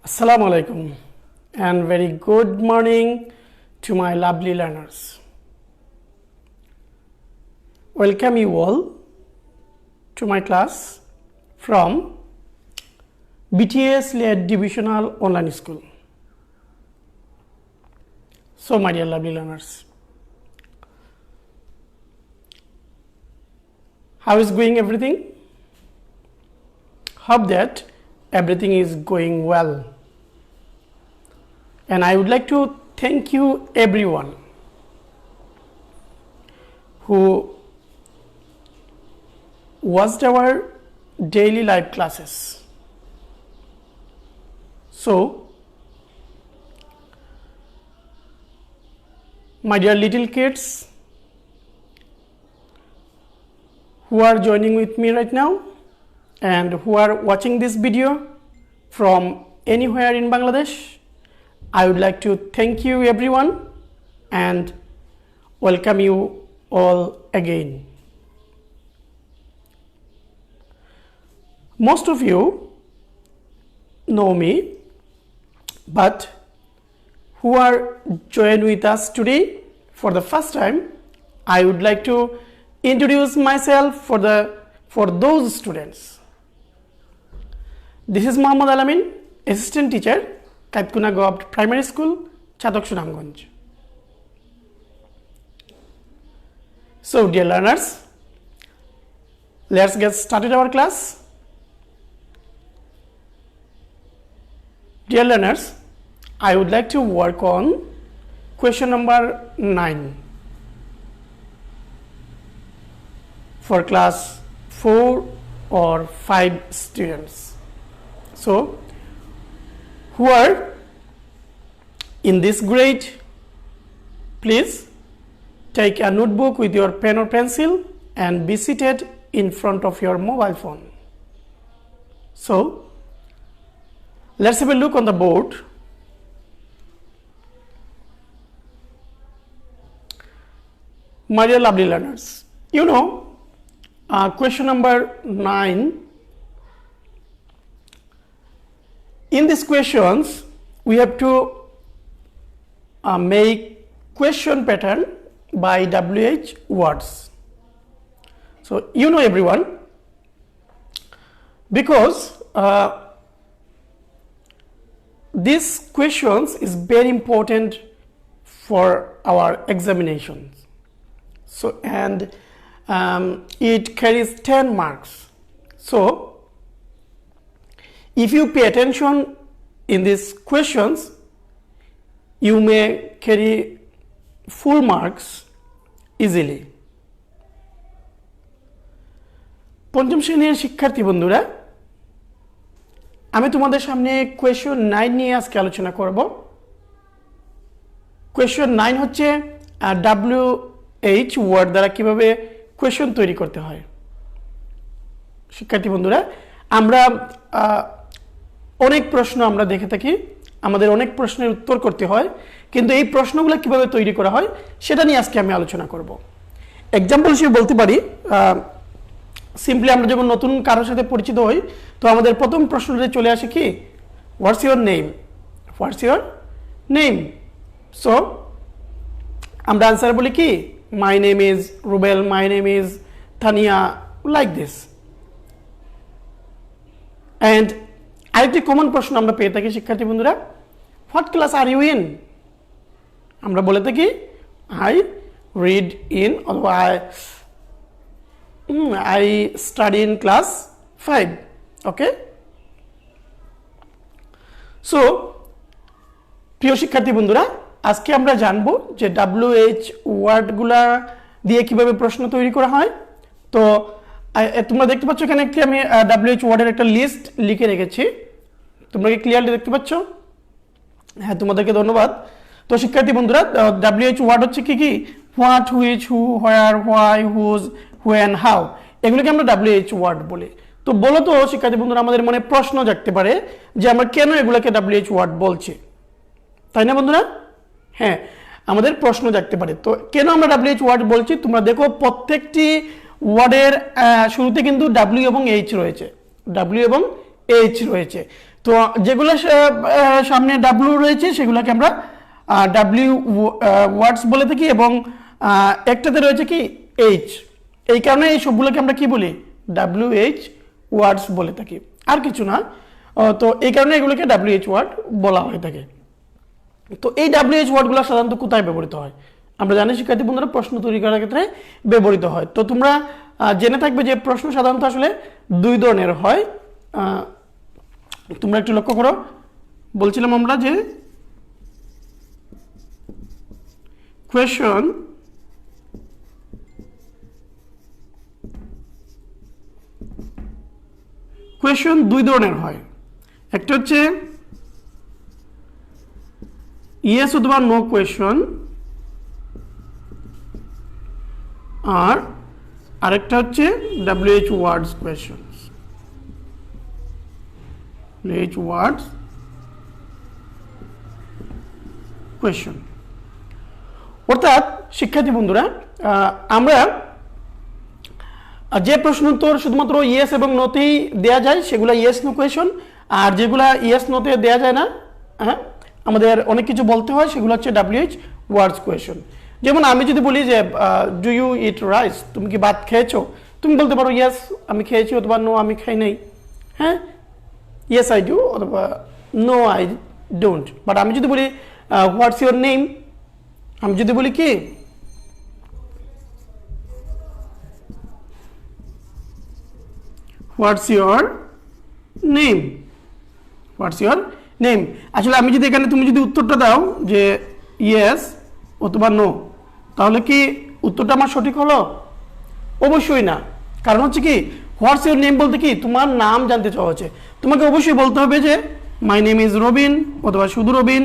Assalamu alaikum and very good morning to my lovely learners. Welcome you all to my class from BTS led divisional online school. So my dear lovely learners, how is going everything? Hope that everything is going well. And I would like to thank you everyone who watched our daily live classes. So, my dear little kids who are joining with me right now and who are watching this video from anywhere in Bangladesh, I would like to thank you everyone and welcome you all again. Most of you know me, but who are joined with us today for the first time, I would like to introduce myself for those students. This is Muhammad Alamin, assistant teacher, Kaipkuna Govt Primary School, Chatok Sunamganj. So, dear learners, let's get started our class. Dear learners, I would like to work on question number 9 for class 4 or 5 students. So, who are in this grade, please take a notebook with your pen or pencil and be seated in front of your mobile phone. So, let's have a look on the board. My dear lovely learners, you know, question number 9. In these questions, we have to make question pattern by WH words. So, you know everyone, because these questions is very important for our examinations. So, and it carries 10 marks. So, if you pay attention in these questions, you may carry full marks easily. পঞ্চম শ্রেণীর শিক্ষার্থী বন্ধুরা, আমি তোমাদের সামনে question 9 নিয়ে আজকে আলোচনা করব। কোয়েশ্চন 9 হচ্ছে WH ওয়ার্ড দ্বারা কিভাবে কোয়েশ্চন তৈরি করতে হয়। শিক্ষার্থী বন্ধুরা, আমরা অনেক প্রশ্ন আমরা দেখে থাকি, আমাদের অনেক প্রশ্নের উত্তর করতে হয়, কিন্তু এই প্রশ্নগুলো কিভাবে তৈরি করা হয় সেটা নিয়ে আজকে আমি আলোচনা করব। এক্সাম্পল হিসেবে বলতে পারি, সিম্পলি আমরা যখন নতুন কারোর সাথে পরিচিত হই, তো আমাদের প্রথম প্রশ্নটা চলে আসে কি, what's your name, what's your name. So আমরা আনসার বলি কি, my name is Rubel, my name is Tania, like this. And আরেকটি কমন প্রশ্ন আমরা পেয়ে থাকি শিক্ষার্থী বন্ধুরা, what class are you in. আমরা বলে থাকি আই রিড ইন অথবা I study in class 5। Okay, so প্রিয় শিক্ষার্থী বন্ধুরা, আজকে আমরা জানবো যে WH ওয়ার্ডগুলা দিয়ে কিভাবে প্রশ্ন তৈরি করা হয়। তো তোমরা দেখতে পাচ্ছ এখানে একটি আমি WH ওয়ার্ডের একটা লিস্ট লিখে রেখেছি। তোমরা কি ক্লিয়ারলি দেখতে পাচ্ছ? হ্যাঁ, তোমাদেরকে ধন্যবাদ। তো শিক্ষার্থী বন্ধুরা, WH ওয়ার্ড হচ্ছে কি কি, what, which, who, where, why, whose, when, how, এগুলোকে আমরা WH ওয়ার্ড বলি। তো বলো তো শিক্ষার্থী বন্ধুরা, আমাদের মনে প্রশ্ন জাগতে পারে যে আমরা কেন এগুলোকে WH ওয়ার্ড বলছি, তাই না বন্ধুরা? হ্যাঁ, আমাদের প্রশ্ন জাগতে পারে। তো কেন আমরা WH ওয়ার্ড বলছি, তোমরা দেখো প্রত্যেকটি ওয়ার্ডের শুরুতে কিন্তু W এবং H রয়েছে, W এবং H রয়েছে। তো তো যেগুলো সামনে ডাব্লিউ রয়েছে সেগুলোকে আমরা ডাব্লিউ ওয়ার্ডস বলে থাকি, এবং একটাতে রয়েছে কি এইচ, এই কারণে এই সবগুলোকে আমরা কি বলি WH ওয়ার্ডস বলে থাকি, আর কিছু না। তো এই কারণে এগুলোকে WH ওয়ার্ড বলা হয়ে থাকে। তো এই WH ওয়ার্ডগুলো সাধারণত কোথায় ব্যবহৃত হয়? আমরা জানি শিক্ষার্থী বন্ধুরা প্রশ্ন তৈরি করার ক্ষেত্রে ব্যবহৃত হয়। তো তোমরা জেনে থাকবে যে প্রশ্ন সাধারণত আসলে দুই ধরনের হয়। তোমরা একটু লক্ষ্য করো, বলছিলাম আমরা যে কোয়েশন দুই ধরনের হয়। একটা হচ্ছে ইয়েস অথবা নো কোয়েশন, আর আরেকটা হচ্ছে WH ওয়ার্ডস কোয়েশন। WH ওয়ার্ডস কোয়েশন অর্থাৎ শিক্ষার্থী বন্ধুরা, আমরা যে প্রশ্ন উত্তর শুধুমাত্র ইয়েস এবং নোতেই দেয়া যায় সেগুলো ইয়েস নো কোয়েশন, আর যেগুলা ইয়েস নোতে দেয়া যায় না, হ্যাঁ আমাদের অনেক কিছু বলতে হয়, সেগুলো হচ্ছে WH ওয়ার্ডস কোয়েশন। যেমন আমি যদি বলি যে ডু ইউ ইট রাইস, তুমি কি ভাত খেয়েছো, তুমি বলতে পারো ইয়েস আমি খেয়েছি, অথবা নো আমি খাই নাই। হ্যাঁ, ইয়েস আই ডু অথবা নো আই ডোন্ট। বাট আমি যদি বলি হোয়াটস ইউর নেম, আমি যদি বলি কি what's your name, what's your name, আসলে আমি যদি এখানে তুমি যদি উত্তরটা দাও যে ইয়েস অথবা নো, তাহলে কি উত্তরটা আমার সঠিক হলো? অবশ্যই না। কারণ হচ্ছে কি হোয়াটস ইউর নেম বলতে কি তোমার নাম জানতে চাওয়া হচ্ছে, তোমাকে অবশ্যই বলতে হবে যে মাই নেম ইজ রবিন অথবা শুধু রবিন,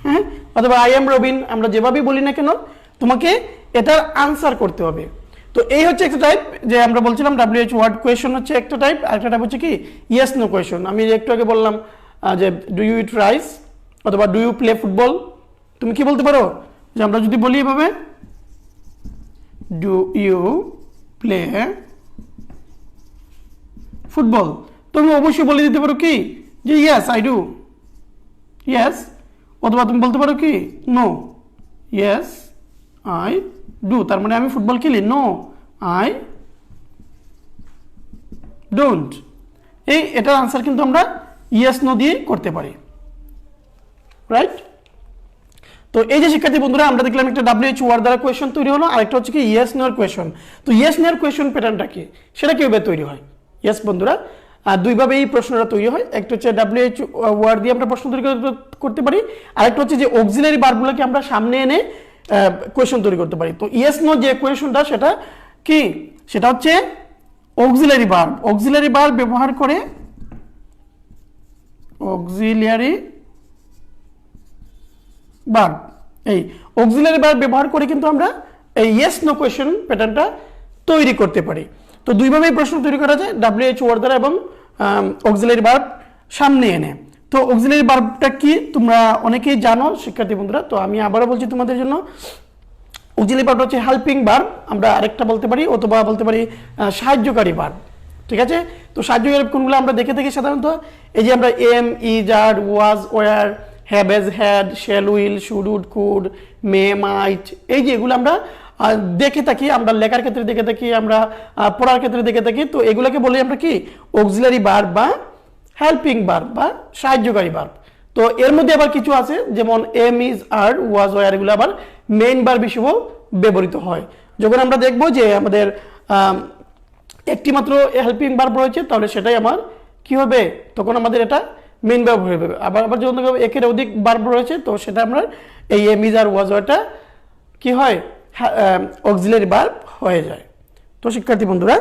হ্যাঁ, অথবা আই এম রবিন, আমরা যেভাবেই বলি না কেন তোমাকে এটার আনসার করতে হবে। তো এই হচ্ছে একটা টাইপ, যে আমরা বলছিলাম WH ওয়ার্ড কোয়েশন হচ্ছে একটা টাইপ, আর একটা টাইপ হচ্ছে কি ইয়েস নো কোয়েশন। আমি একটু আগে বললাম যে ডু ইউ ইট রাইস অথবা ডু ইউ প্লে ফুটবল, তুমি কি বলতে পারো যে আমরা যদি বলি এভাবে ডু ইউ প্লে ফুটবল, তুমি অবশ্যই বলে দিতে পারো কি যে ইয়েস আই ডু, ইয়েস, অথবা তুমি বলতে পারো কি নো, ইয়েস আই ডু, তার মানে আমি ফুটবল খেলি, নো আই ডোন্ট। এটার আনসার কিন্তু আমরা ইয়েস নো দিয়ে করতে পারি, রাইট? তো এই যে শিক্ষার্থী বন্ধুরা আমরা দেখলাম একটা WH ওয়ার্ড দ্বারা কোয়েশন তৈরি হলো, আরেকটা হচ্ছে কি ইয়েস নো এর কোয়েশন। তো ইয়েস নো এর কোয়েশন প্যাটার্নটা কি, সেটা কিভাবে তৈরি হয়? ইয়েস বন্ধুরা, দুইভাবে এই প্রশ্নটা তৈরি হয়। একটা হচ্ছে WH ওয়ার্ড দিয়ে আমরা প্রশ্ন তৈরি করতে পারি, আরেকটা হচ্ছে যে অক্সিলারি ভার্বগুলোকে আমরা সামনে এনে কোয়েশন তৈরি করতে পারি। তো ইয়েস নো যে কোয়েশনটা সেটা কি, সেটা হচ্ছে অক্সিলারি ভার্ব। অক্সিলারি ভার্ব ব্যবহার করে, অক্সিলারি ভার্ব, এই অক্সিলারি ভার্ব ব্যবহার করে কিন্তু আমরা এই ইয়েস নো কোয়েশন প্যাটার্নটা তৈরি করতে পারি। তো দুইভাবেই প্রশ্ন তৈরি করা যায়, WH ওয়ার্ড দ্বারা এবং অক্সিলারি ভার্ব সামনে এনে। তো অক্সিলারি ভার্বটা কি তোমরা অনেকেই জানো শিক্ষার্থী বন্ধুরা, তো আমি আবারও বলছি তোমাদের জন্য। অক্সিলারি ভার্বটা হচ্ছে হেল্পিং ভার্ব, আমরা আরেকটা বলতে পারি, অথবা বলতে পারি সাহায্যকারী ভার্ব, ঠিক আছে? তো সাহায্যকারী কোনগুলো আমরা দেখে থাকি সাধারণত, এই যে আমরা am, is, are, was, were, have, has, had, shall, will, should, would, could, may, might, এই যে এগুলো আমরা দেখে থাকি, আমরা লেখার ক্ষেত্রে দেখে থাকি, আমরা পড়ার ক্ষেত্রে দেখে থাকি। তো এগুলোকে বলি আমরা কি অক্সিলারি ভার্ব বা হেল্পিং ভার্ব বা সাহায্যকারী ভার্ব। তো এর মধ্যে আবার কিছু আছে, যেমন am, is, are, was, were, এগুলো আবার মেইন ভার্ব হিসেবেও ব্যবহৃত হয়। যখন আমরা দেখবো যে আমাদের একটি মাত্র হেল্পিং ভার্ব রয়েছে, তাহলে সেটাই আমার কি হবে, তখন আমাদের এটা মেইন ভার্ব হয়ে যাবে। আবার যখন একের অধিক ভার্ব রয়েছে, তো সেটা আমরা এই এম, ইজ, আর, ওয়াজ, ওয়ারটা কি হয়, অক্সিলারি ভার্ব হয়ে যায়। তো শিক্ষার্থী বন্ধুরা,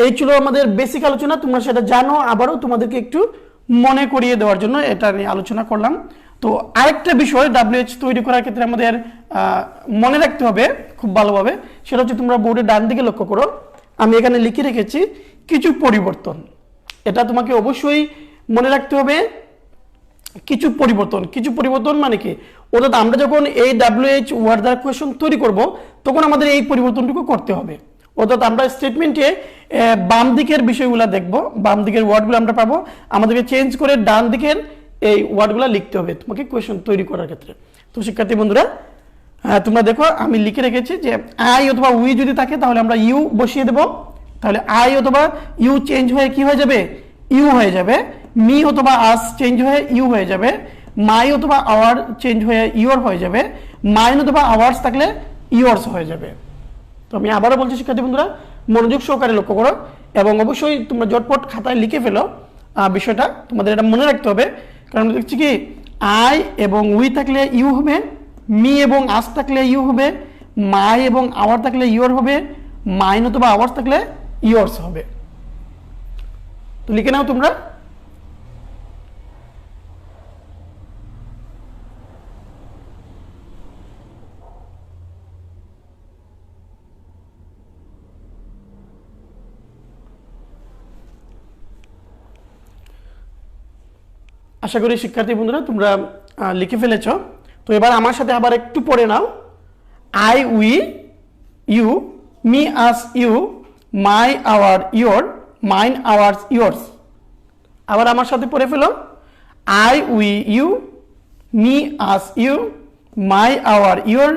এই ছিল আমাদের বেসিক আলোচনা, তোমরা সেটা জানো, আবারও তোমাদেরকে একটু মনে করিয়ে দেওয়ার জন্য এটা নিয়ে আলোচনা করলাম। তো আরেকটা বিষয় WH তৈরি করার ক্ষেত্রে আমাদের মনে রাখতে হবে খুব ভালোভাবে, সেটা হচ্ছে তোমরা বোর্ডের ডান দিকে লক্ষ্য করো, আমি এখানে লিখে রেখেছি কিছু পরিবর্তন। এটা তোমাকে অবশ্যই মনে রাখতে হবে, কিছু পরিবর্তন। কিছু পরিবর্তন মানে কি, অর্থাৎ আমরা যখন এই WH ওয়ার্ড দ্বারা কোয়েশন তৈরি করব, তখন আমাদের এই পরিবর্তনটুকু করতে হবে। অর্থাৎ আমরা স্টেটমেন্টে বাম দিকের বিষয়গুলো দেখব, বাম দিকের ওয়ার্ডগুলো আমরা পাবো, আমাদেরকে চেঞ্জ করে ডান দিকের এই ওয়ার্ডগুলো লিখতে হবে তোমাকে কোয়েশ্চেন তৈরি করার ক্ষেত্রে। তো শিক্ষার্থী বন্ধুরা তোমরা দেখো আমি লিখে রেখেছি যে আই অথবা উই যদি থাকে তাহলে আমরা ইউ বসিয়ে দেব, তাহলে আই অথবা ইউ চেঞ্জ হয়ে কি হয়ে যাবে, ইউ হয়ে যাবে। মি অথবা আস চেঞ্জ হয়ে ইউ হয়ে যাবে। মাই অথবা আওয়ার চেঞ্জ হয়ে ইউর হয়ে যাবে। মাইন অথবা আওয়ার্স থাকলে ইউর্স হয়ে যাবে। তো আমি আবারও বলছি শিক্ষার্থী বন্ধুরা মনোযোগ সহকারে লক্ষ্য করো এবং অবশ্যই তোমরা জটপট খাতায় লিখে ফেলো বিষয়টা, তোমাদের এটা মনে রাখতে হবে। কারণ দেখছি কি আই এবং উই থাকলে ইউ হবে, মি এবং আস থাকলে ইউ হবে, মাই এবং আওয়ার থাকলে ইউর হবে, মাইন অথবা আওয়ার্স থাকলে ইউর্স হবে। তো লিখে নাও তোমরা। আশা করি শিক্ষার্থী বন্ধুরা তোমরা লিখে ফেলেছ। তো এবার আমার সাথে আবার একটু পড়ে নাও। I we you, me us you, my our your, mine ours yours. আবার আমার সাথে পড়ে ফেলো। I we you, me us you, my our your,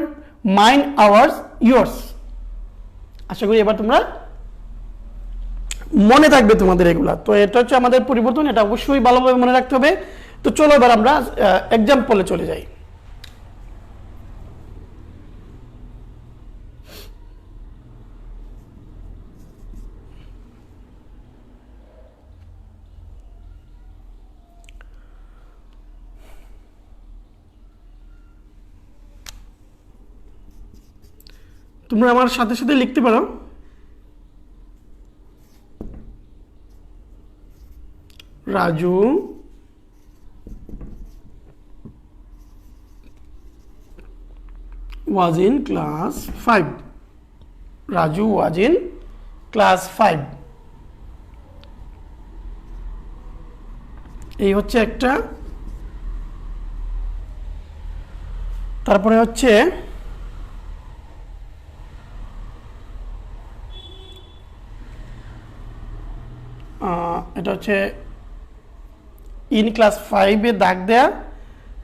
mine ours yours. আশা করি এবার তোমরা মনে থাকবে তোমাদের এগুলা। তো এটা হচ্ছে আমাদের পরিবর্তন, এটা অবশ্যই ভালোভাবে মনে রাখতে হবে। তো চলো এবার আমরা এক্সাম্পলে চলে যাই। তোমরা আমার সাথে সাথে লিখতে পারো। Raju was in class 5. Raju was in class 5। এই হচ্ছে একটা। তারপরে হচ্ছে এটা হচ্ছে ইন ক্লাস 5 এ দাগ দেয়া।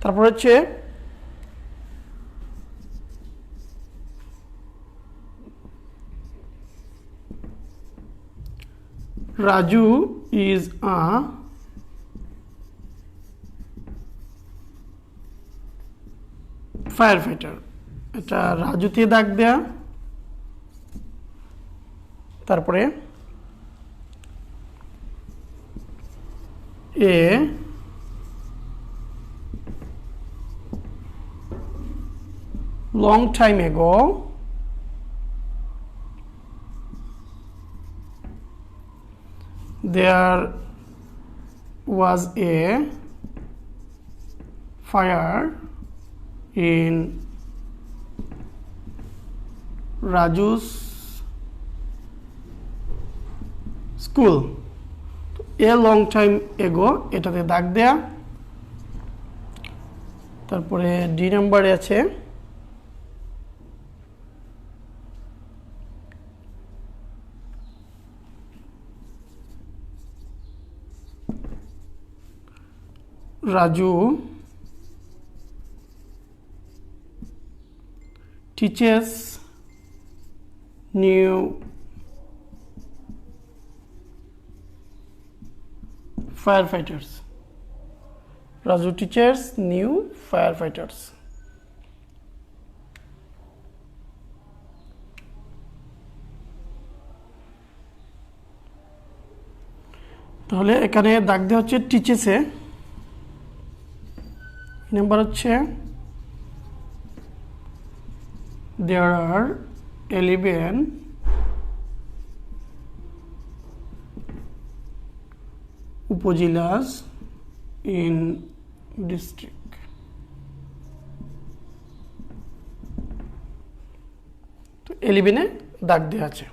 তারপর হচ্ছে Raju is a fire fighter, এটা রাজুতে দাগ দেয়া। তারপরে এ long time ago there was a fire in Raju's school. A long time ago এটাতে দাগ দেয়া। তারপরে ডি নাম্বারে আছে Raju teaches new firefighters. Raju teaches new firefighters. তাহলে এখানে দাগ দেওয়া হচ্ছে টিচেসে। নাম্বার হচ্ছে there are 11 upazilas in district. তো 11 এ দাগ দেওয়া আছে।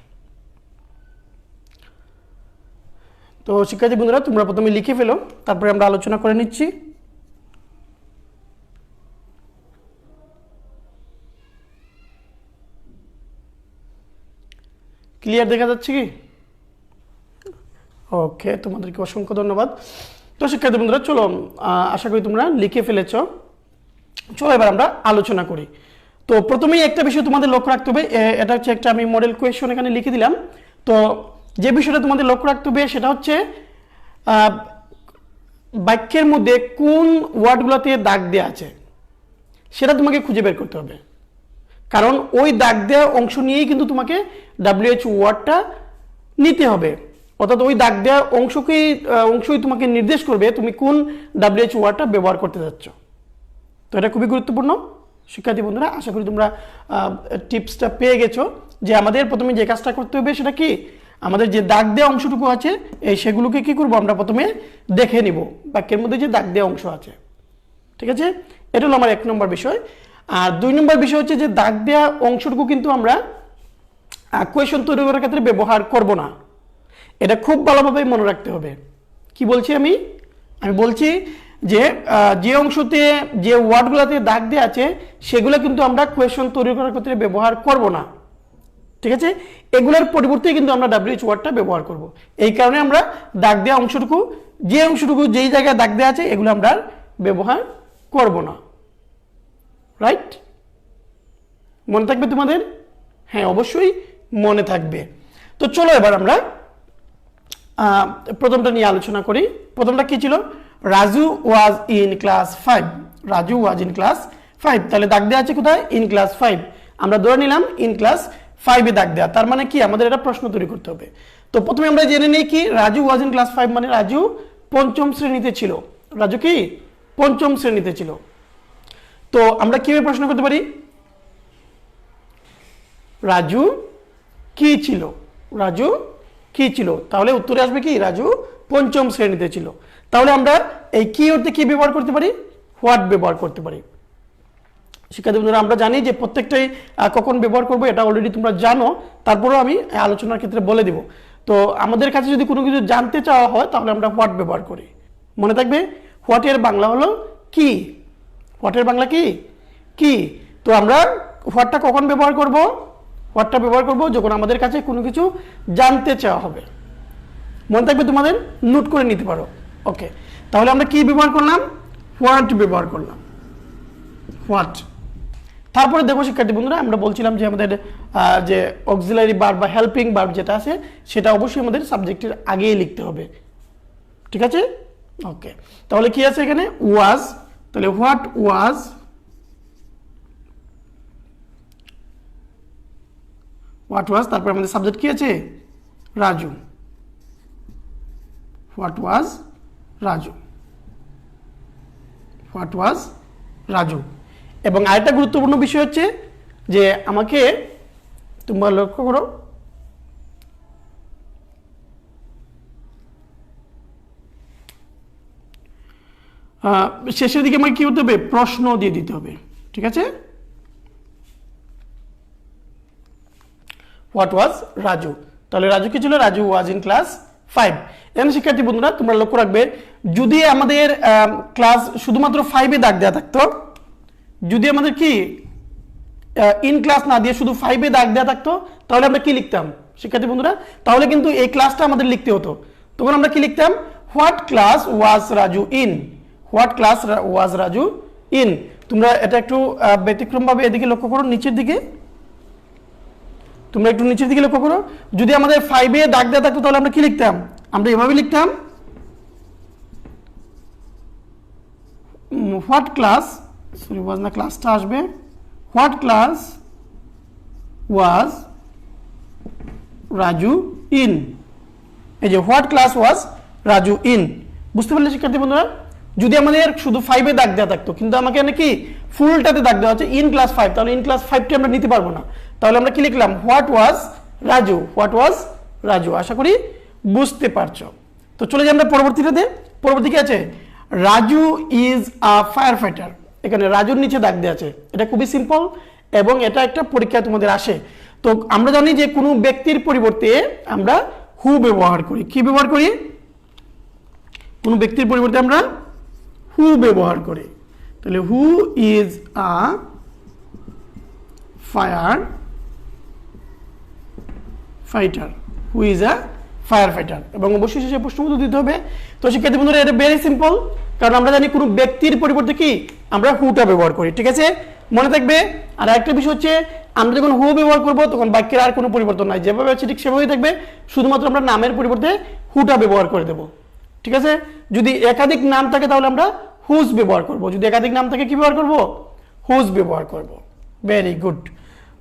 তো শিক্ষার্থী বন্ধুরা তোমরা প্রথমে লিখে ফেলো, তারপরে আমরা আলোচনা করে নিচ্ছি। ক্লিয়ার দেখা যাচ্ছে কি? ওকে, তোমাদেরকে অসংখ্য ধন্যবাদ। তো শিক্ষার্থী বন্ধুরা চলো, আশা করি তোমরা লিখে ফেলেছো। চলো এবার আমরা আলোচনা করি। তো প্রথমেই একটা বিষয় তোমাদের লক্ষ্য রাখতে হবে, এটা হচ্ছে একটা আমি মডেল কোয়েশ্চন এখানে লিখে দিলাম। তো যে বিষয়টা তোমাদের লক্ষ্য রাখতে হবে সেটা হচ্ছে বাক্যের মধ্যে কোন ওয়ার্ডগুলোতে দাগ দেওয়া আছে সেটা তোমাকে খুঁজে বের করতে হবে, কারণ ওই দাগ দেওয়া অংশ নিয়েই কিন্তু তোমাকে WH ওয়ার্ডটা নিতে হবে। অর্থাৎ ওই দাগ দেওয়া অংশই তোমাকে নির্দেশ করবে তুমি কোন WH ওয়ার্ডটা ব্যবহার করতে যাচ্ছ। তো এটা খুবই গুরুত্বপূর্ণ শিক্ষার্থী বন্ধুরা। আশা করি তোমরা টিপসটা পেয়ে গেছো যে আমাদের প্রথমে যে কাজটা করতে হবে সেটা কি, আমাদের যে দাগ দেওয়া অংশটুকু আছে সেগুলোকে কি করব, আমরা প্রথমে দেখে নিব বাক্যের মধ্যে যে দাগ দেওয়া অংশ আছে। ঠিক আছে, এটা হলো আমার 1 নম্বর বিষয়। আর 2 নম্বর বিষয় হচ্ছে যে দাগ দেওয়া অংশটুকু কিন্তু আমরা কোয়েশ্চন তৈরি করার ক্ষেত্রে ব্যবহার করব না। এটা খুব ভালোভাবে মনে রাখতে হবে। কি বলছি আমি বলছি যে যে অংশতে যে ওয়ার্ডগুলোতে দাগ দেওয়া আছে সেগুলো কিন্তু আমরা কোয়েশ্চন তৈরি করার ক্ষেত্রে ব্যবহার করব না। ঠিক আছে, এগুলোর পরিবর্তে কিন্তু আমরা WH ওয়ার্ডটা ব্যবহার করব। এই কারণে আমরা দাগ দেওয়া অংশটুকু যেই জায়গায় দাগ দেওয়া আছে এগুলো আমরা ব্যবহার করব না। রাইট? মনে থাকবে তোমাদের? হ্যাঁ, অবশ্যই মনে থাকবে। তো চলো এবার আমরা প্রথমটা নিয়ে আলোচনা করি। প্রথমটা কি ছিল? Raju was in class 5। Raju was in class 5, তাহলে দাগ দেওয়া আছে কোথায়? In class 5। আমরা ধরে নিলাম ইন ক্লাস 5 এ দাগ দেওয়া, তার মানে কি আমাদের এটা প্রশ্ন তৈরি করতে হবে। তো প্রথমে আমরা জেনে নিই কি, রাজু ওয়াজ ইন ক্লাস 5 মানে রাজু 5ম শ্রেণীতে ছিল। রাজু কি 5ম শ্রেণীতে ছিল। তো আমরা কিভাবে প্রশ্ন করতে পারি? রাজু কি ছিল? রাজু কি ছিল? তাহলে উত্তরে আসবে কি, রাজু 5ম শ্রেণীতে ছিল। তাহলে আমরা এই কি অর্থে কি ব্যবহার করতে পারি? হোয়াট ব্যবহার করতে পারি। শিক্ষার্থী বন্ধুরা, আমরা জানি যে প্রত্যেকটাই কখন ব্যবহার করবো এটা অলরেডি তোমরা জানো, তারপরেও আমি আলোচনার ক্ষেত্রে বলে দিব। তো আমাদের কাছে যদি কোনো কিছু জানতে চাওয়া হয় তাহলে আমরা হোয়াট ব্যবহার করি। মনে থাকবে, হোয়াটের বাংলা হলো কি। হোয়াটের বাংলা কি? কি। তো আমরা হোয়াটটা কখন ব্যবহার করব? হোয়াটটা ব্যবহার করব যখন আমাদের কাছে কোনো কিছু জানতে চাওয়া হবে। মনে থাকবে তোমাদের, নোট করে নিতে পারো। ওকে, তাহলে আমরা কি ব্যবহার করলাম? হোয়াট ব্যবহার করলাম। হোয়াট। তারপরে দেখো শিক্ষার্থী বন্ধুরা, আমরা বলছিলাম যে আমাদের যে অক্সিলারি ভার্ব বা হেল্পিং ভার্ব যেটা আছে সেটা অবশ্যই আমাদের সাবজেক্টের আগেই লিখতে হবে। ঠিক আছে? ওকে, তাহলে কি আছে এখানে? ওয়াজ। তাহলে হোয়াট ওয়াজ, হোয়াট ওয়াজ, তারপর আমাদের সাবজেক্ট কি আছে? Raju. What was Raju. What was Raju. এবং আরেকটা গুরুত্বপূর্ণ বিষয় হচ্ছে যে আমাকে তোমরা লক্ষ্য করো, শেষের দিকে আমাকে কি হতে হবে? প্রশ্ন দিয়ে দিতে হবে। ঠিক আছে? What was Raju. তাহলে রাজু কি ছিল? Raju was in class 5। এখানে শিক্ষার্থী বন্ধুরা তোমরা লক্ষ্য রাখবে, যদি আমাদের ক্লাস শুধুমাত্র 5 এ দাগ দেওয়া থাকতো, যদি আমাদের কি ইন ক্লাস না দিয়ে শুধু 5 এ দাগ দেওয়া থাকতো, তাহলে আমরা কি লিখতাম শিক্ষার্থী বন্ধুরা? তাহলে কিন্তু এই ক্লাসটা আমাদের লিখতে হতো। তখন আমরা কি লিখতাম? What class was Raju in. What class was Raju in. তোমরা এটা একটু ব্যতিক্রমভাবে এদিকে লক্ষ্য করো, নিচের দিকে। তোমরা একটু নিচের দিকে লক্ষ্য করো, যদি আমাদের 5 এ দাগ দেওয়া থাকতো তাহলে আমরা কি লিখতাম? আমরা এভাবে লিখতাম, হোয়াট ক্লাস, সরি ওয়াজ না, ক্লাসটা আসবে, what class was Raju in. এই যে what class was Raju in. বুঝতে পারলে শিক্ষার্থী বন্ধুরা? যদি আমাদের শুধু 5 এ দাগ দেওয়া থাকতো, কিন্তু আমাকে নাকি ফুলটাতে দাগ দেওয়া আছে ইন ক্লাস 5, তাহলে ইন ক্লাস 5টি আমরা নিতে পারবো না। তাহলে আমরা কি লিখলাম? What was Raju. What was Raju. আশা করি বুঝতে পারছো। তো চলে যাই আমরা পরবর্তীটাতে। পরবর্তী কি আছে? Raju is a fire fighter. এখানে রাজুর নিচে দাগ দেওয়া আছে। এটা খুবই সিম্পল এবং এটা একটা পরীক্ষায় তোমাদের আসে। তো আমরা জানি যে কোনো ব্যক্তির পরিবর্তে আমরা হু ব্যবহার করি। কি ব্যবহার করি? কোনো ব্যক্তির পরিবর্তে আমরা হু ব্যবহার করি। তাহলে who is a fire fighter, who is a fire fighter, এবং অবশ্যই শেষে প্রশ্নবোধক দিতে হবে। তো শিক্ষার্থী বন্ধুরা এটা ভেরি সিম্পল, কারণ আমরা জানি কোনো ব্যক্তির পরিবর্তে কি আমরা হুটা ব্যবহার করি, ঠিক আছে, মনে থাকবে। আর একটা বিষয় হচ্ছে আমরা যখন হু ব্যবহার করব তখন বাক্যের আর কোনো পরিবর্তন নাই, যেভাবে আছে ঠিক সেভাবেই থাকবে, শুধুমাত্র আমরা নামের পরিবর্তে হুটা ব্যবহার করে দেব, ঠিক আছে। যদি একাধিক নাম থাকে তাহলে আমরা হুজ ব্যবহার করব, যদি একাধিক নাম থাকে কি ব্যবহার করব, হুজ ব্যবহার করব। Very good.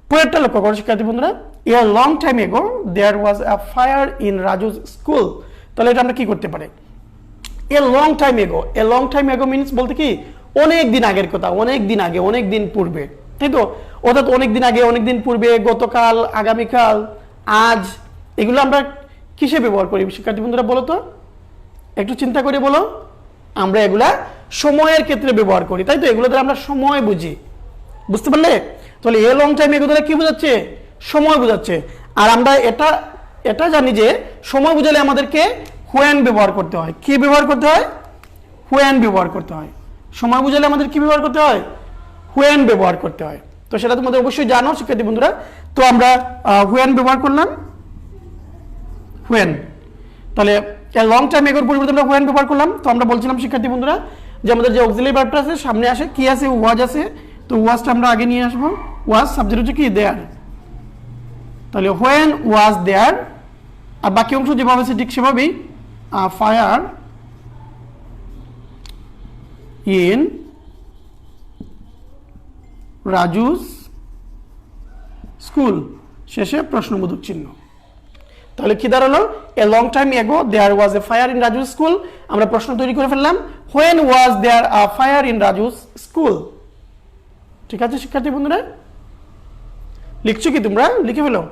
পরেরটা লক্ষ্য করো শিক্ষার্থী বন্ধুরা, a long time ago there was a fire in Raju's school. তাহলে এটা আমরা কি করতে পারি, এ লং টাইম এগো, এ লং টাইম এগো মিনস বলতে কি অনেক দিন আগের কথা, অনেক দিন আগে, অনেক দিন পূর্বে, তাই তো, অর্থাৎ অনেক দিন আগে, অনেক দিন পূর্বে, গতকাল, আগামীকাল, আজ, এগুলো আমরা কিসে ব্যবহার করি শিক্ষার্থী বন্ধুরা বলো তো, একটু চিন্তা করে বলো। আমরা এগুলা সময়ের ক্ষেত্রে ব্যবহার করি, তাই তো, এগুলো দ্বারা আমরা সময় বুঝি, বুঝতে পারলে। তাহলে এ লং টাইম এগো দ্বারা কি বোঝাচ্ছে, সময় বোঝাচ্ছে। আর আমরা এটা এটা জানি যে সময় বোঝালে আমাদেরকে হোয়েন ব্যবহার করতে হয়, কি ব্যবহার করতে হয়, হোয়েন ব্যবহার করতে হয়। সময় বোঝালে আমাদের কি ব্যবহার করতে হয়, হোয়েন ব্যবহার করতে হয়। তো সেটা তোমাদের অবশ্যই জানো শিক্ষার্থী বন্ধুরা। তো আমরা হোয়েন ব্যবহার করলাম, হোয়েন। তাহলে লং টাইম এগোর পরিবর্তে আমরা হোয়েন ব্যবহার করলাম। তো আমরা বলছিলাম শিক্ষার্থী বন্ধুরা যে আমাদের যে অক্সিলারি ভার্বটা আছে সামনে আসে, কি আছে, ওয়াজ আছে। তো ওয়াজটা আমরা আগে নিয়ে আসবো, ওয়াজ সাবজেক্ট হচ্ছে কি, দেয়ার। তাহলে হোয়েন ওয়াজ দেয়ার, আর বাকি অংশ যেভাবে আছে ঠিক সেভাবেই, ফায়ার ইন রাজুস স্কুল, শেষে প্রশ্নবোধক চিহ্ন। তাহলে কি দাঁড়ালো, এ long time ago there was a fire in Raju's school. আমরা প্রশ্ন তৈরি করে ফেললাম, when was there a fire in Raju's school. ঠিক আছে শিক্ষার্থী বন্ধুরা, লিখছো কি তোমরা, লিখে ফেলো।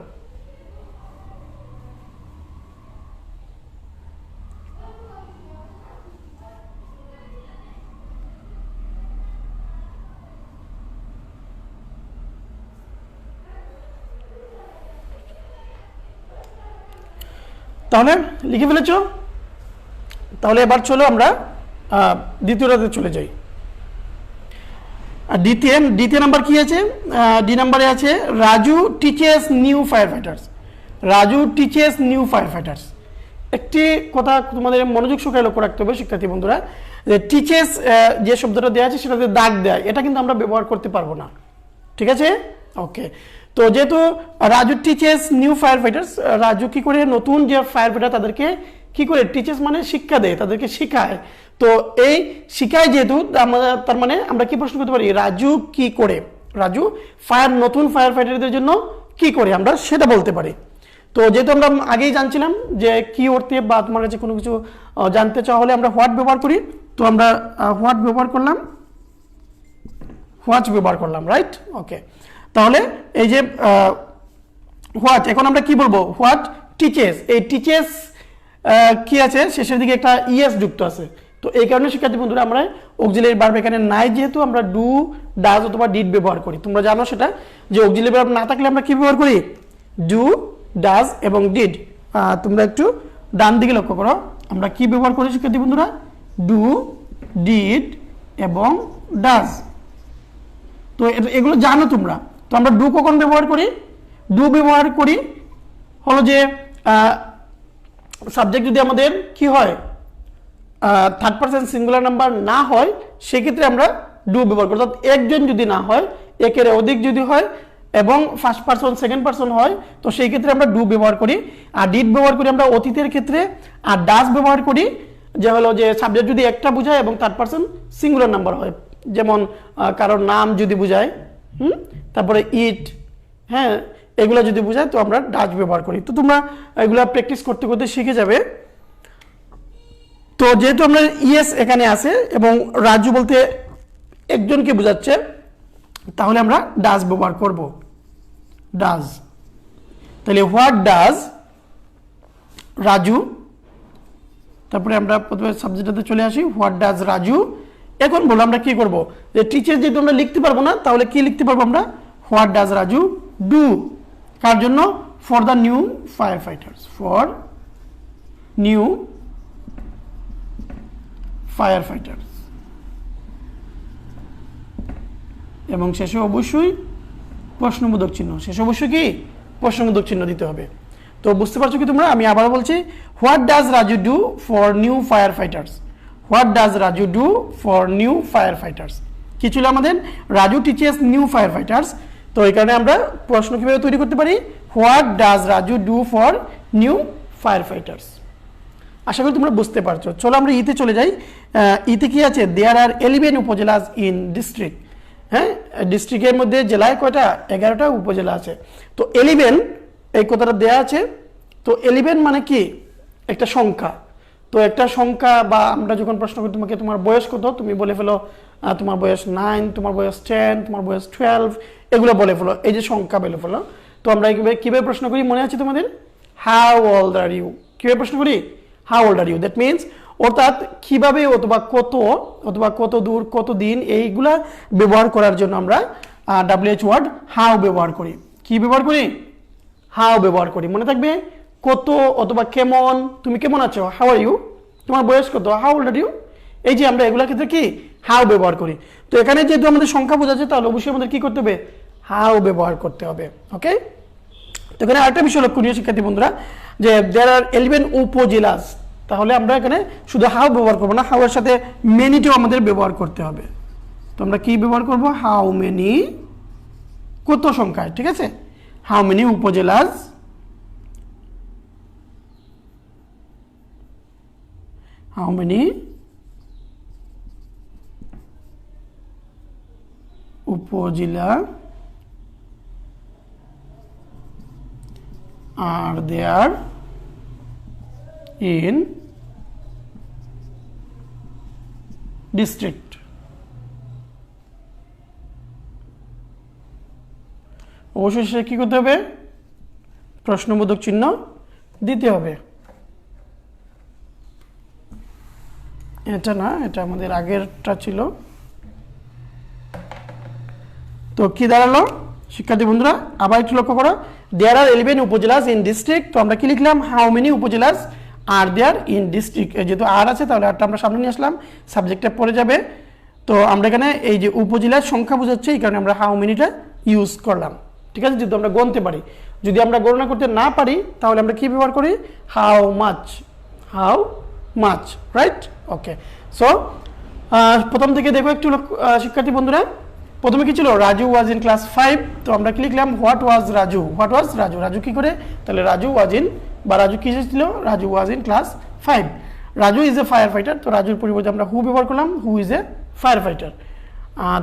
তাহলে লিখে ফেলেছো। তাহলে এবার চলো আমরা দ্বিতীয়টাতে চলে যাই। দ্বিতীয় নাম্বার কি আছে, ডি নাম্বারে আছে Raju teaches new fire fighters. Raju teaches new fire fighters. একটি কথা তোমাদের মনোযোগ সহকারে লক্ষ্য রাখতে হবে শিক্ষার্থী বন্ধুরা, যে টিচেস যে শব্দটা দেওয়া আছে সেটাতে দাগ দেয়, এটা কিন্তু আমরা ব্যবহার করতে পারবো না, ঠিক আছে, ওকে। তো যেহেতু Raju teaches new fire fighters, Raju কি করে নতুন যে ফায়ার ফাইটার তাদেরকে কি করে, টিচেস মানে শিক্ষা দেয়, তাদেরকে শিখায়। তো এই শিখায় যেহেতু তার মানে আমরা কি প্রশ্ন করতে পারি, রাজু কি করে, রাজু নতুন ফায়ার ফাইটারদের জন্য কি করে, আমরা সেটা বলতে পারি। তো যেহেতু আমরা আগেই জানছিলাম যে কি অর্থে বা তোমার কাছে কোনো কিছু জানতে চাওয়া হলে আমরা হোয়াট ব্যবহার করি, তো আমরা হোয়াট ব্যবহার করলাম, হোয়াট ব্যবহার করলাম, রাইট, ওকে। তাহলে এই যে হোয়াট, এখন আমরা কি বলবো, হোয়াট টিচেস, এই টিচেস কি আছে শেষের দিকে একটা ইএস যুক্ত আছে। তো এই কারণে শিক্ষার্থী বন্ধুরা আমরা অক্সিলারি ভার্ব এখানে নাই, যেহেতু আমরা ডু, ডাজ অথবা ডিড ব্যবহার করি। তোমরা জানো সেটা যে অক্সিলারি ভার্ব না থাকলে আমরা কি ব্যবহার করি, ডু, ডাজ এবং ডিড। তোমরা একটু ডান দিকে লক্ষ্য করো, আমরা কি ব্যবহার করি শিক্ষার্থী বন্ধুরা, ডু, ডিড এবং ডাজ। তো এগুলো জানো তোমরা। তো আমরা ডু কখন ব্যবহার করি, ডু ব্যবহার করি হলো যে সাবজেক্ট যদি আমাদের কি হয়, থার্ড পারসন সিঙ্গুলার নাম্বার না হয় সেক্ষেত্রে আমরা ডু ব্যবহার করি। অর্থাৎ একজন যদি না হয়, একের অধিক যদি হয় এবং ফার্স্ট পারসন সেকেন্ড পারসন হয়, তো সেই ক্ষেত্রে আমরা ডু ব্যবহার করি। আর ডিড ব্যবহার করি আমরা অতীতের ক্ষেত্রে। আর ডাজ ব্যবহার করি যে হলো যে সাবজেক্ট যদি একটা বোঝায় এবং থার্ড পারসন সিঙ্গুলার নাম্বার হয়, যেমন কারোর নাম যদি বোঝায়, তারপরে ইট, হ্যাঁ, এগুলো যদি বোঝায় তো আমরা ডাজ ব্যবহার করি। তো তোমরা এগুলো প্র্যাকটিস করতে করতে শিখে যাবে। তো যেহেতু আমরা ইএস এখানে আছে এবং রাজু বলতে একজনকে বোঝাচ্ছে, তাহলে আমরা ডাজ ব্যবহার করব, ডাজ। তাহলে হোয়াট ডাজ রাজু, তারপরে আমরা প্রথমে সাবজেক্টটাতে চলে আসি, হোয়াট ডাজ রাজু। এখন বলো আমরা কি করব, যে টিচার যেহেতু আমরা লিখতে পারবো না, তাহলে কি লিখতে পারবো আমরা, হোয়াট ডাজ রাজু ডু, কার জন্য, for the new fire fighters, for new fire fighters. এবং শেষে অবশ্যই প্রশ্নবোধক চিহ্ন, শেষে অবশ্যই কি প্রশ্নবোধক চিহ্ন দিতে হবে। তো বুঝতে পারছো কি তোমরা? আমি আবার বলছি, what does Raju do for new fire fighters? What does Raju do for new fire fighters? কি ছিল আমাদের? Raju teaches new fire fighters. তো এই কারণে আমরা প্রশ্ন কিভাবে তৈরি করতে পারি? What does Raju do for new fire fighters. আশা করি তোমরা বুঝতে পারছো। চলো আমরা ইতে চলে যাই। ইতে কি আছে? দেয়ার আর 11 উপজেলাস ইন ডিস্ট্রিক্ট। হ্যাঁ, ডিস্ট্রিক্টের মধ্যে জেলায় কয়টা? 11টা উপজেলা আছে। তো 11 এই কথাটা দেয়া আছে। তো 11 মানে কি? একটা সংখ্যা। তো একটা সংখ্যা, বা আমরা যখন প্রশ্ন করি তোমাকে তোমার বয়স কত, তুমি বলে ফেলো তোমার বয়স 9, তোমার বয়স 10, তোমার বয়স 12, এগুলো বলে ফেলো। এই যে সংখ্যা বলে ফেলো। তো আমরা কিভাবে প্রশ্ন করি মনে আছে তোমাদের? How old are you? কিভাবে প্রশ্ন করি? How old are you. That means অর্থাৎ কিভাবে অথবা কত অথবা কত দূর, কত দিন, এইগুলা ব্যবহার করার জন্য আমরা WH ওয়ার্ড হাউ ব্যবহার করি। কি ব্যবহার করি? হাউ ব্যবহার করি। মনে থাকবে, কত অথবা কেমন, তুমি কেমন আছো, হাউ আর ইউ। তোমার বয়স কত, হাউ ওল্ড আর ইউ। এই যে আমরা এগুলোর ক্ষেত্রে কি হাউ ব্যবহার করি। তো এখানে যেহেতু আমাদের সংখ্যা বোঝাচ্ছে, তাহলে অবশ্যই আমাদের কি করতে হবে? হাউ ব্যবহার করতে হবে। ওকে। তো এখানে আরেকটা বিষয় লক্ষণীয় শিক্ষার্থী বন্ধুরা, যে দেয়ার আর 11 উপজেলাস। তাহলে আমরা এখানে শুধু হাউ ব্যবহার করবো না, হাউ এর সাথে মেনিটাও আমাদের ব্যবহার করতে হবে। তো আমরা কি ব্যবহার করব? হাউ মেনি, কত সংখ্যায়, ঠিক আছে? How many upazilas how many উপজেলা আর দেয়ার ইন ডিস্ট্রিক্ট। অবশ্যই সে কি করতে হবে? প্রশ্নবোধক চিহ্ন দিতে হবে। এটা না, এটা আমাদের আগেরটা ছিল। তো কি দাঁড়ালো শিক্ষার্থী বন্ধুরা? আবার একটু লক্ষ্য করো, there are 11 upazilas in district. তো আমরা কি লিখলাম? How many upazilas are there in district. যেহেতু আর আছে, তাহলে আরটা আমরা সামনে নিয়ে আসলাম, সাবজেক্টটা পড়ে যাবে। তো আমরা এখানে এই যে উপজেলার সংখ্যা বোঝাচ্ছে, এই কারণে আমরা হাউ মেনিটা ইউজ করলাম। ঠিক আছে, যেহেতু আমরা গণতে পারি। যদি আমরা গণনা করতে না পারি, তাহলে আমরা কি ব্যবহার করি? How much. How much, right? Okay. So প্রথম থেকে দেখো একটু শিক্ষার্থী বন্ধুরা, প্রথমে কি ছিল? Raju was in class 5। তো আমরা কি লিখলাম? What was Raju. What was Raju. Raju কি করে? তাহলে রাজু ওয়াজ ইন, বা রাজু কি ছিল? Raju was in class 5। Raju is a fire fighter. তো রাজুর পরিবর্তে আমরা হু ব্যবহার করলাম, who is a fire fighter.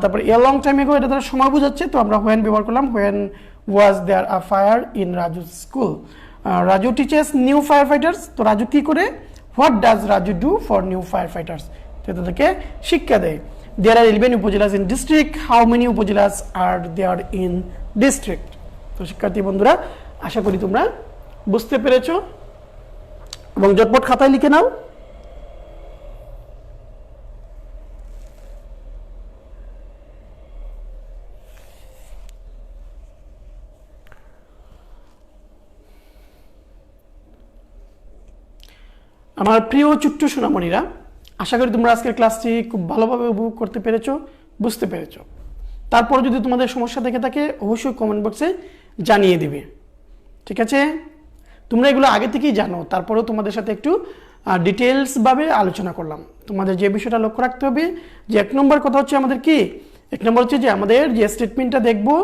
তারপরে এ লং টাইম এগো, এটা দ্বারা সময় বোঝাচ্ছে, তো আমরা হোয়েন ব্যবহার করলাম, when was there a fire in Raju school. Raju teaches new fire fighters. তো রাজু কি করে? What does Raju do for new fire fighters? তো তাদেরকে শিক্ষা দেয়। There are 11 upazilas in district. How many upazilas are there in district? তো শিক্ষার্থী বন্ধুরা, আশা করি তোমরা বুঝতে পেরেছো, এবং ঝটপট খাতায় লিখে নাও। আমার প্রিয় ছোট্ট সোনামণিরা, আশা করি তোমরা আজকের ক্লাসটি খুব ভালোভাবে উপভোগ করতে পেরেছো, বুঝতে পেরেছো। তারপর যদি তোমাদের সমস্যা থেকে থাকে, অবশ্যই কমেন্ট বক্সে জানিয়ে দিবে। ঠিক আছে? তোমরা এগুলো আগে থেকেই জানো, তারপরেও তোমাদের সাথে একটু ডিটেলসভাবে আলোচনা করলাম। তোমাদের যে বিষয়টা লক্ষ্য রাখতে হবে, যে 1 নম্বর কথা হচ্ছে আমাদের কি? 1 নম্বর হচ্ছে যে আমাদের যে স্টেটমেন্টটা দেখবো,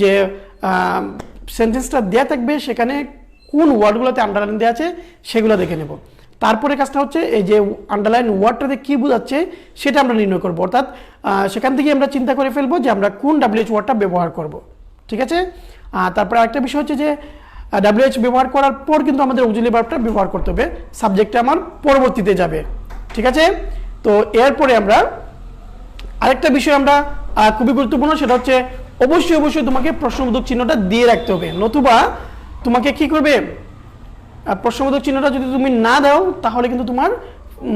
যে সেন্টেন্সটা দেয়া থাকবে, সেখানে কোন ওয়ার্ডগুলোতে আন্ডারলাইন দেওয়া আছে সেগুলো দেখে নেব। তারপরে কাজটা হচ্ছে এই যে আন্ডারলাইন ওয়ার্ডটাতে কি বোঝাচ্ছে সেটা আমরা নির্ণয় করব। অর্থাৎ সেখান থেকে আমরা চিন্তা করে ফেলবো যে আমরা কোন WH ওয়ার্ডটা ব্যবহার করব। ঠিক আছে? তারপরে আরেকটা বিষয় হচ্ছে যে WH ব্যবহার করার পর কিন্তু আমাদের অক্সিলারি ভার্বটা ব্যবহার করতে হবে, সাবজেক্টটা আমার পরবর্তীতে যাবে। ঠিক আছে? তো এরপরে আমরা আরেকটা বিষয় আমরা খুবই গুরুত্বপূর্ণ, সেটা হচ্ছে অবশ্যই তোমাকে প্রশ্নবোধক চিহ্নটা দিয়ে রাখতে হবে, নতুবা তোমাকে কি করবে? প্রশ্নবোধক চিহ্নটা যদি তুমি না দাও, তাহলে কিন্তু তোমার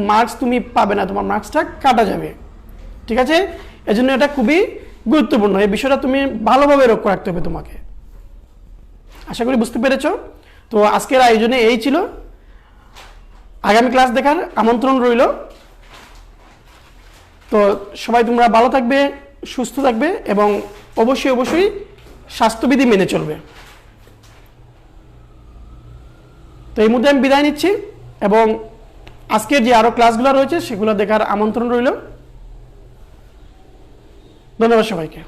মার্কস তুমি পাবে না, তোমার মার্কসটা কাটা যাবে। ঠিক আছে? এজন্য এটা খুবই গুরুত্বপূর্ণ, এই বিষয়টা তুমি ভালোভাবে লক্ষ্য রাখতে হবে তোমাকে। আশা করি বুঝতে পেরেছো। তো আজকের আয়োজনে এই ছিল, আগামী ক্লাস দেখার আমন্ত্রণ রইল। তো সবাই তোমরা ভালো থাকবে, সুস্থ থাকবে, এবং অবশ্যই স্বাস্থ্যবিধি মেনে চলবে। তো এই মুহূর্তে আমি বিদায় নিচ্ছি এবং আজকের যে আরো ক্লাসগুলো রয়েছে সেগুলো দেখার আমন্ত্রণ রইল। ধন্যবাদ সবাইকে।